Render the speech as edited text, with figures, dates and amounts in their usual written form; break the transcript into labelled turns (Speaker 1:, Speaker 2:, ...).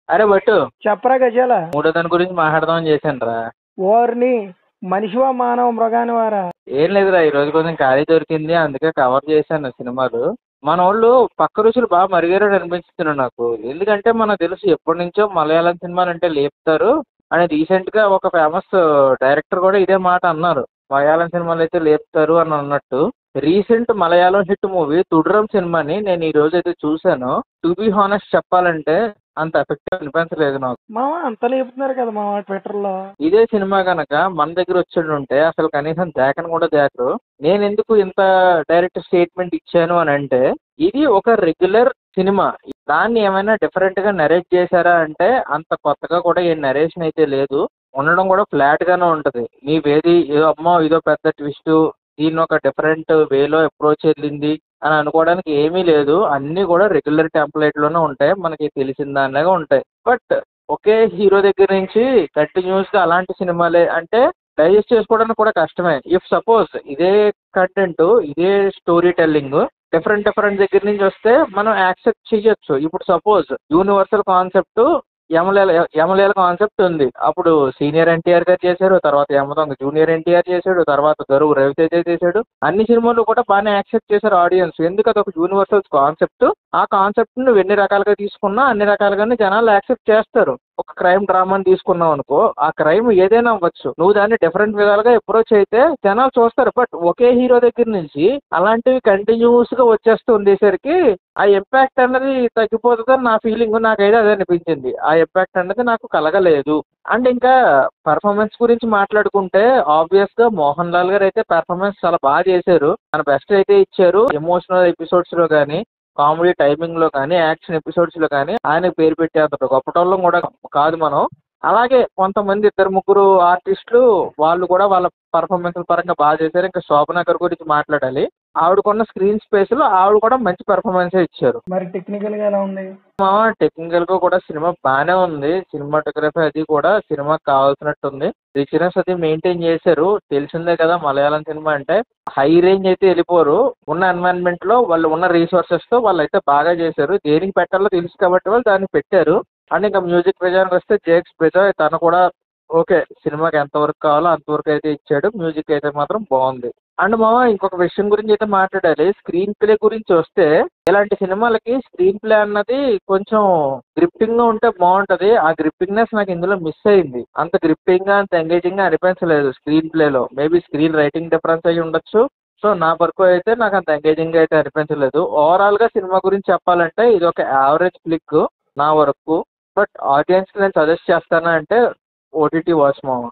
Speaker 1: అరే బట్టు
Speaker 2: చెప్పరా గజాల.
Speaker 1: మూడో దాని గురించి మాట్లాడదామని చేశాను రా.
Speaker 2: ఓర్ని మనిషివా మానవ మృగాని వారా?
Speaker 1: ఏం లేదురా, ఈ రోజు కొంచెం ఖాళీ దొరికింది, అందుకే కవర్ చేశాను సినిమాలు. మన వాళ్ళు పక్క రుచులు బాగా మరిగారు అనిపిస్తున్నాడు నాకు. ఎందుకంటే మనకు తెలుసు ఎప్పటి నుంచో మలయాళం సినిమాలు అంటే లేపుతారు అని. రీసెంట్ గా ఒక ఫేమస్ డైరెక్టర్ కూడా ఇదే మాట అన్నారు, మలయాళం సినిమాలు అయితే లేపుతారు అని అన్నట్టు. రీసెంట్ మలయాళం హిట్ మూవీ తుడ్రం సినిమాని నేను ఈ రోజు అయితే చూశాను. టు బి హానెస్ట్ చెప్పాలంటే అంత ఎఫెక్టివ్ అనిపించలేదు నాకు.
Speaker 2: మామ అంత లేపుతున్నారు కదా మామ ట్విట్టర్లో.
Speaker 1: ఇదే సినిమా కనుక మన దగ్గర వచ్చి ఉంటే అసలు కనీసం దేకను కూడా దేకరు. నేను ఎందుకు ఇంత డైరెక్ట్ స్టేట్మెంట్ ఇచ్చాను అని అంటే, ఇది ఒక రెగ్యులర్ సినిమా. దాన్ని ఏమైనా డిఫరెంట్ గా నరేట్ చేశారా అంటే అంత కొత్తగా కూడా ఏ నరేషన్ అయితే లేదు. ఉండడం కూడా ఫ్లాట్ గానే ఉంటది. నీవేది ఏదో అమ్మో ఇదో పెద్ద ట్విస్ట్, దీన్ని ఒక డిఫరెంట్ వేలో అప్రోచ్ వెళ్ళింది అని అనుకోవడానికి ఏమీ లేదు. అన్నీ కూడా రెగ్యులర్ టెంప్లెట్ లోనే ఉంటాయి, మనకి తెలిసిన దానిలాగా ఉంటాయి. బట్ ఒకే హీరో దగ్గర నుంచి కంటిన్యూస్ గా అలాంటి సినిమాలే అంటే డైజెస్ట్ చేసుకోవడానికి కూడా కష్టమే. ఇఫ్ సపోజ్ ఇదే కంటెంట్, ఇదే స్టోరీ టెల్లింగ్ డిఫరెంట్ డిఫరెంట్ దగ్గర నుంచి వస్తే మనం యాక్సెప్ట్ చేయొచ్చు. ఇప్పుడు సపోజ్ యూనివర్సల్ కాన్సెప్ట్ యమలేల యమలేల కాన్సెప్ట్ ఉంది. అప్పుడు సీనియర్ ఎన్టీఆర్ గారు చేశారు, తర్వాత యమదొంగ జూనియర్ ఎన్టీఆర్ చేశాడు, తర్వాత దరువు రవితేజ చేశాడు. అన్ని సినిమాలు కూడా బాగానే యాక్సెప్ట్ చేశారు ఆడియన్స్. ఎందుకు అది ఒక యూనివర్సల్ కాన్సెప్ట్. ఆ కాన్సెప్ట్ నువ్వు ఎన్ని రకాలుగా తీసుకున్నా అన్ని రకాలుగానే జనాలు యాక్సెప్ట్ చేస్తారు. ఒక క్రైమ్ డ్రామాని తీసుకున్నావు అనుకో, ఆ క్రైమ్ ఏదైనా అవ్వచ్చు, నువ్వు దాన్ని డిఫరెంట్ విధాలుగా అప్రోచ్ అయితే జనాలు చూస్తారు. బట్ ఒకే హీరో దగ్గర నుంచి అలాంటివి కంటిన్యూస్ గా వచ్చేస్తూ ఉండేసరికి ఆ ఇంపాక్ట్ అన్నది తగ్గిపోతుందని నా ఫీలింగ్. నాకైతే అదే అనిపించింది. ఆ ఇంపాక్ట్ అన్నది నాకు కలగలేదు. అండ్ ఇంకా పర్ఫార్మెన్స్ గురించి మాట్లాడుకుంటే ఆబ్వియస్ గా మోహన్ లాల్ గారు అయితే పర్ఫార్మెన్స్ చాలా బాగా చేశారు. తన బెస్ట్ అయితే ఇచ్చారు. ఎమోషనల్ ఎపిసోడ్స్ లో కానీ, కామెడీ టైమింగ్ లో కానీ, యాక్షన్ ఎపిసోడ్స్ లో కానీ ఆయనకు పేరు పెట్టేంత గొప్పటోళ్ళం కూడా కాదు మనం. అలాగే కొంతమంది ఇద్దరు ముగ్గురు ఆర్టిస్టులు వాళ్ళు కూడా వాళ్ళ పర్ఫార్మెన్స్ పరంగా బాగా చేశారు. ఇంకా శోభనా గారి గురించి మాట్లాడాలి. ఆవిడకున్న స్క్రీన్ స్పేస్ లో ఆవిడ కూడా మంచి పెర్ఫార్మెన్స్ ఇచ్చారు.
Speaker 2: మరి టెక్నికల్ గా ఎలా ఉంది?
Speaker 1: టెక్నికల్ గా కూడా సినిమా బాగానే ఉంది. సినిమాటోగ్రఫీ అది కూడా సినిమాకి కావాల్సినట్టు ఉంది. రిచ్నెస్ అది మెయింటైన్ చేశారు. తెలిసిందే కదా మలయాళం సినిమా అంటే హై రేంజ్ అయితే వెళ్ళిపోరు. ఉన్న ఎన్వైరన్మెంట్ లో వాళ్ళు ఉన్న రీసోర్సెస్ తో వాళ్ళు అయితే బాగా చేశారు. దేనికి పెట్టాలో తెలుసు కాబట్టి వాళ్ళు దాన్ని పెట్టారు. అండ్ ఇంకా మ్యూజిక్ విషయానికి వస్తే జేక్స్ బెజాయ్ తను కూడా ఓకే, సినిమాకి ఎంతవరకు కావాలో అంతవరకు అయితే ఇచ్చాడు. మ్యూజిక్ అయితే మాత్రం బాగుంది. అండ్ ఇంకొక విషయం గురించి అయితే మాట్లాడాలి. స్క్రీన్ ప్లే గురించి వస్తే ఇలాంటి సినిమాలకి స్క్రీన్ ప్లే అన్నది కొంచెం గ్రిప్పింగ్ గా ఉంటే బాగుంటది. ఆ గ్రిప్పింగ్నెస్ నాకు ఇందులో మిస్ అయింది. అంత గ్రిప్పింగ్ గా, అంత ఎంగేజింగ్ గా అనిపించలేదు స్క్రీన్ ప్లేలో. మేబీ స్క్రీన్ రైటింగ్ డిఫరెన్స్ అయ్యి ఉండొచ్చు. సో నా వరకు అయితే నాకు అంత ఎంగేజింగ్ గా అయితే అనిపించలేదు. ఓవరాల్ గా సినిమా గురించి చెప్పాలంటే ఇది ఒక యావరేజ్ క్లిక్ నా వరకు. బట్ ఆడియన్స్ కి నేను సజెస్ట్ చేస్తాను అంటే ఓటీటీ వాచ్ మామ.